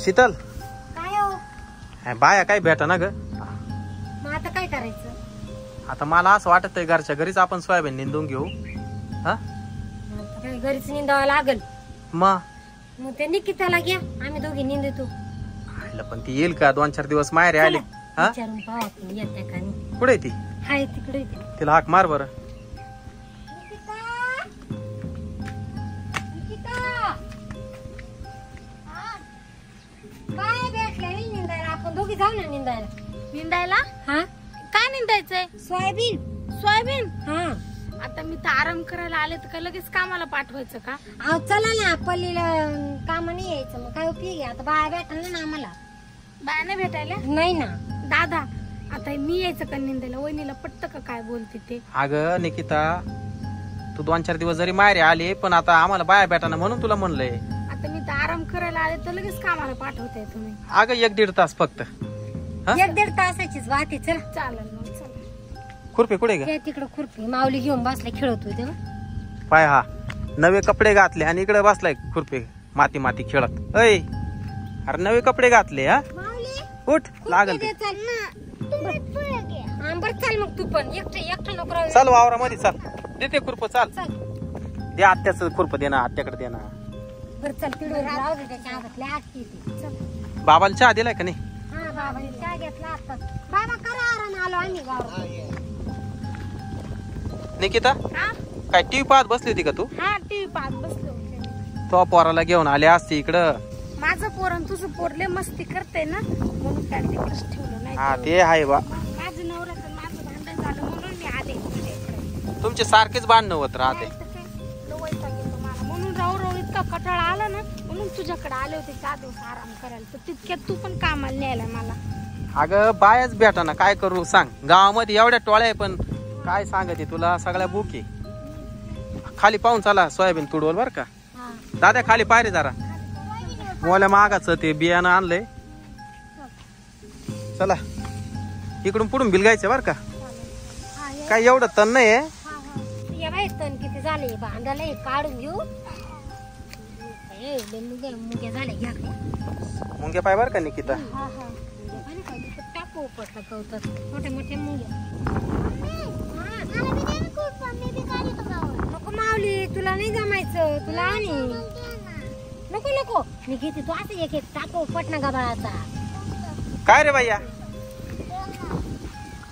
शीतल काय हो? बाया काय भेटा ना ग. मग आता काय करायचं? आता मला असं वाटत घरच्या घरीच आपण सोयाबीन निंदून घेऊ. हा आता काय घरीच निंदावं लागल. मग ते निकिताला घ्या, आम्ही दोघी निंदतो. पण ती येईल का? 2-4 दिवस माहेरी आले. हा विचारून पाहू आपण येते का नाही. कुठे ती? हाय तिकडे ती. तिला हाक मार बरं. काय भेटलं नाही निंदायला? आपण दोघी जाऊ ना निंदायला. निंदायला? हा काय निंदायचंय? सोयाबीन. सोयाबीन? हा आता मी तर आराम करायला आले तर काय लगेच कामाला पाठवायचं का? अहो चला ना, पल्लीला काम नाही यायचं. मग काय उपयोग आहे? आता बाया भेटलं ना आम्हाला. बाया नाही भेटायला? नाही ना दादा, आता मी यायचं का निंदायला? वहिनीला पटतं का काय बोलते ते? अगं निकिता, तू 2-4 दिवस जरी माहेरी आले पण आता आम्हाला बाया भेटाना म्हणून तुला म्हणलंय. आता मी तर आराम करायला आले तर लगेच कामाला पाठवताय तुम्ही. अगं 1-1.5 तास फक्त. 1-1.5 तासाचीच बात आहे. चला चालेल मग चला. खुरपे कुठे ग? तिकडे खुरपी माऊली घेऊन बसला खेळतोय तेव्हा. पाय हा नवे कपडे घातले आणि इकडे बसलाय खुरपे माती माती खेळत. अय अरे नवे कपडे घातले. हा उठ लागल ते. बर चाल मग तू पण एकटं नको राहू. चल वावरामध्ये चाल. देते खुरप. चाल चल दे आत्याच खुरप दे ना, आत्याकडे दे ना. बर चल तिकडे राहू दे. त्याच्या हातात लय आटकी येते. चल. बाबाला चहा दिलाय का नाही? हा बाबाने चहा घेतला आताच. बाबा करा आराम, आलो आम्ही गावात. निकिता हा काय टीव्ही पाहत बसली होती का तू? हा टीव्ही पाहत बसले होते. तो पोराला घेऊन आले असते इकडं. माझं पोर आणि तुझं पोर लय मस्ती करते ना, म्हणून काय तिकडेच ठेवलं नाही. हा ते आहे बा. माझं नवऱ्याचं माझं भांडण झालं म्हणून मी आले तुझ्या इकडे. तुमचे सारखेच भांडणं होत राहते. नाही तर काय, लय वैताग येतो मला. म्हणून राहू इतका कटाळा आला ना, म्हणून तुझ्याकडे आले होते 4 दिवस आराम करायला. तर तितक्यात तू पण कामाला न्यायला मला. अगं बायाच भेटा ना, काय करू सांग. गावामध्ये एवढ्या टोळ्या आहे पण काय सांगते तुला, सगळ्या बुकी. खाली पाहून चला सोयाबीन तुडवल बर का. हा दादा खाली पायरे जरा. मोल्या मागाचं ते बियाणं आणलंय. चला इकडून पुढून बिलगायचं बर का. काय एवढं तण नाही आहे. या बाई तण किती झाले भांड्याला. हे काढून घेऊ. मुगे झाले घ्या. मुंगे पाय बर का निकिता. टाकू पटला गवतात मोठे मोठे मुगे. नको माऊली, तुला नाही जमायचं. तुला आणि नको नको मी घेते. तू असं एक टाकू पटना गबाळाचा. काय रे भैया,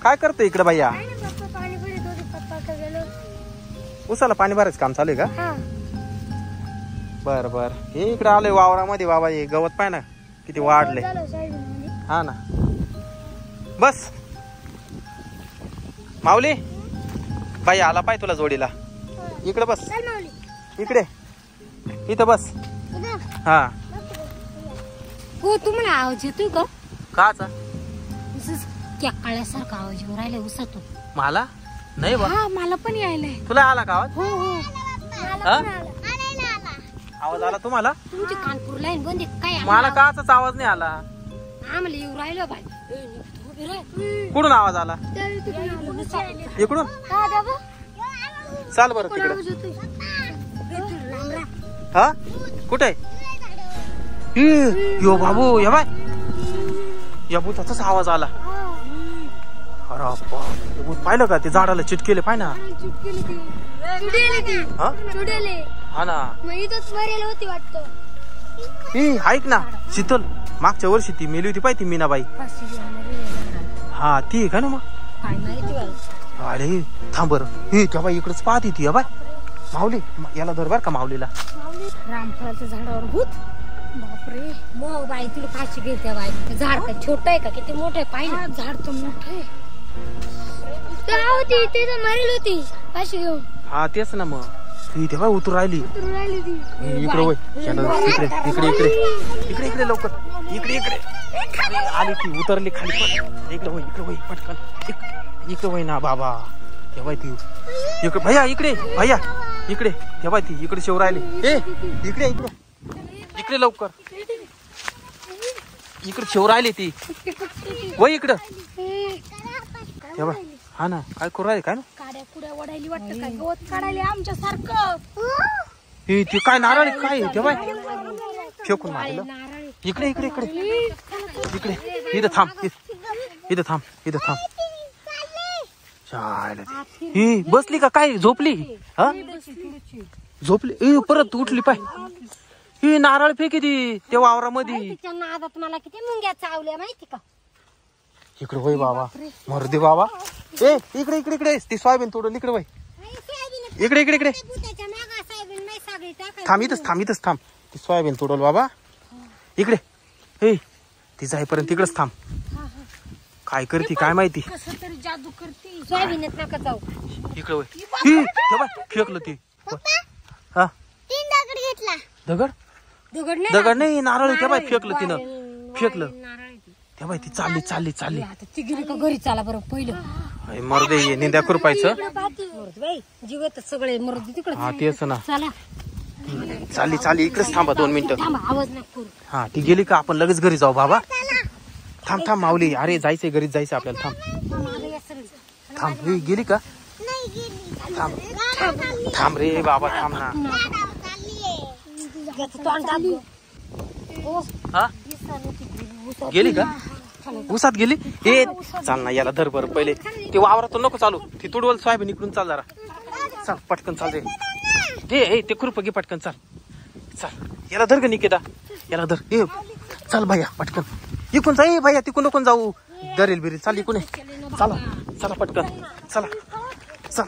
काय करतो इकडे भैया? पाणी भरत होते. पप्पा गेलो. उसाला पाणी भरायचं काम चालू आहे का? हा बर बर. हे इकडे आलोय वावरामध्ये. बाबा हे गवत पाय ना किती वाढले. हा ना बस. माऊली बाई आला पाय तुला जोडीला. इकडे बस. इकडे इथं बस. हा हो तुम्हाला आवाज येतोय का? काचा? त्या काळ्यासारखा आवाज येऊन राहिला उसातून. मला नाही बा. हा मला पण यायलाय. तुला आला का आवाज? हो हो हा? आवाज आला तुम्हाला? तुमची कानपूर लाईन बंद आहे काय? मला काचाच आवाज नाही आला. आम्हाला येऊ राहिलं बाई. कुठून आवाज आला? इकडून. चाल बरं तिकडे. हा कुठे? यो बाबू या बाय. या भूताचाच आवाज आला. अरे भूत पाहिलं का? ते झाडाला चिटकेले पाय ना. हा? हा ना. ऐक ना शीतल, मागच्या वर्षी ती मेली होती पाय ती मीनाबाई. हा ती का ना मग. काय माहिती बाई. अरे थांब बरं. हे त्या बाई इकडेच पाहत ती. बाय माऊली याला धर बर का माऊलीला. रामफळाच्या झाडावर भूत. बापरे. मग बाई तुला फाशी घेते बाई. झाड काय छोट आहे का? किती मोठं आहे पाय ना. झाड तर मोठं आहे. होती ते तर मरेल होती फाशी घेऊन. हा तेच ना मग. ती तेव्हा उतरू राहिली. इकडे वय. इकडे इकडे इकडे इकडे इकडे लवकर. इकडे इकडे आली ती. उतरली खाली. पण इकडे वय. इकडे वय पटकन. इकडे वय ना बाबा. तेव्हा ती इकडे. भैया इकडे. भैया इकडे. तेव्हा ती इकडे शेव राहिली. ए इकडे इकडे इकडे लवकर. इकडे शेव राहिली ती. वय इकडं. तेव्हा हा ना काय करू राहिले काय ना. काड्या कुड्या वडायली वाटतं काय? गवत काढायला आमच्या सारखं. हे ते काय नारळ आहे, काय तेव्हा फेकून मारलं. नारळ इकडे इकडे इकडे इकडे इथं थांब, इथं थांब, इथं थांब. शाळेला ती. ही बसली का काय, झोपली? हा झोपली. परत उठली पाय. ही नारळ फेकी ती त्या वावरामध्ये. तिच्या नादात मला किती मुंग्या चावल्या माहिती का. इकडे होय बाबा, मरू दे बाबा. ए इकडे इकडे इकडे ती सोयाबीन तोडून इकडे वय. इकडे इकडे इकडे थांब, इथंच थांब, इथंच थांब. ती सोयाबीन तोडल बाबा. इकडे हे ती जाईपर्यंत तिकडेच थांब. काय करते काय माहिती. कसं तरी जादू करते. सोयाबीनच नका जाऊ. इकडे वय. ही तेव्हा फेकलं ती. हा दगड दगड दगड नाही, नारळ तेव्हा फेकलं तिनं. फेकलं तेव्हा ती चालली चालली चालली. आता ती गेली का घरी चाला बरं पहिलं. मरदे निंद्या खुरपायचं. जीवत सगळे मरद तिकडे. हा तेच ना. चला चालली चालली. इकडेच थांबा 2 मिनिटं. थांबा, आवाज नको करू. हा ती गेली का आपण लगेच घरी जाऊ बाबा. थांब थांब माऊली, अरे जायचंय घरीच जायचं आपल्याला. थांब मागं या सगळी. थांब. ही गेली का. थांब थांब रे बाबा, थांब ना. याचं तोंड दाबलं. ओ, हा गेली का, उसात गेली. हे चाल ना, याला धर बरं पहिले. ते वावरातून नको चालू, ती तुडवल सोयाबीन इकडून चाल जरा. चाल पटकन चाल रे. हे ते खुरप घे पटकन. चाल चाल, याला धर का निकिता, याला धर. ए चल भैया पटकन इकून जाई. भैया तिकून नको जाऊ, दरेल बिरेल. चाल इकून. चला चला पटकन चला. चल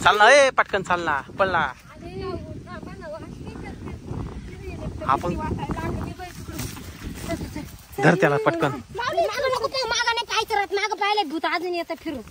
चाल ना, ए पटकन चाल ना, पळ ना. आपण धर त्याला पटकन. मागं नको, मागं नाही काय करत. मागं पाहिलं भूत अजून येतं फिरून.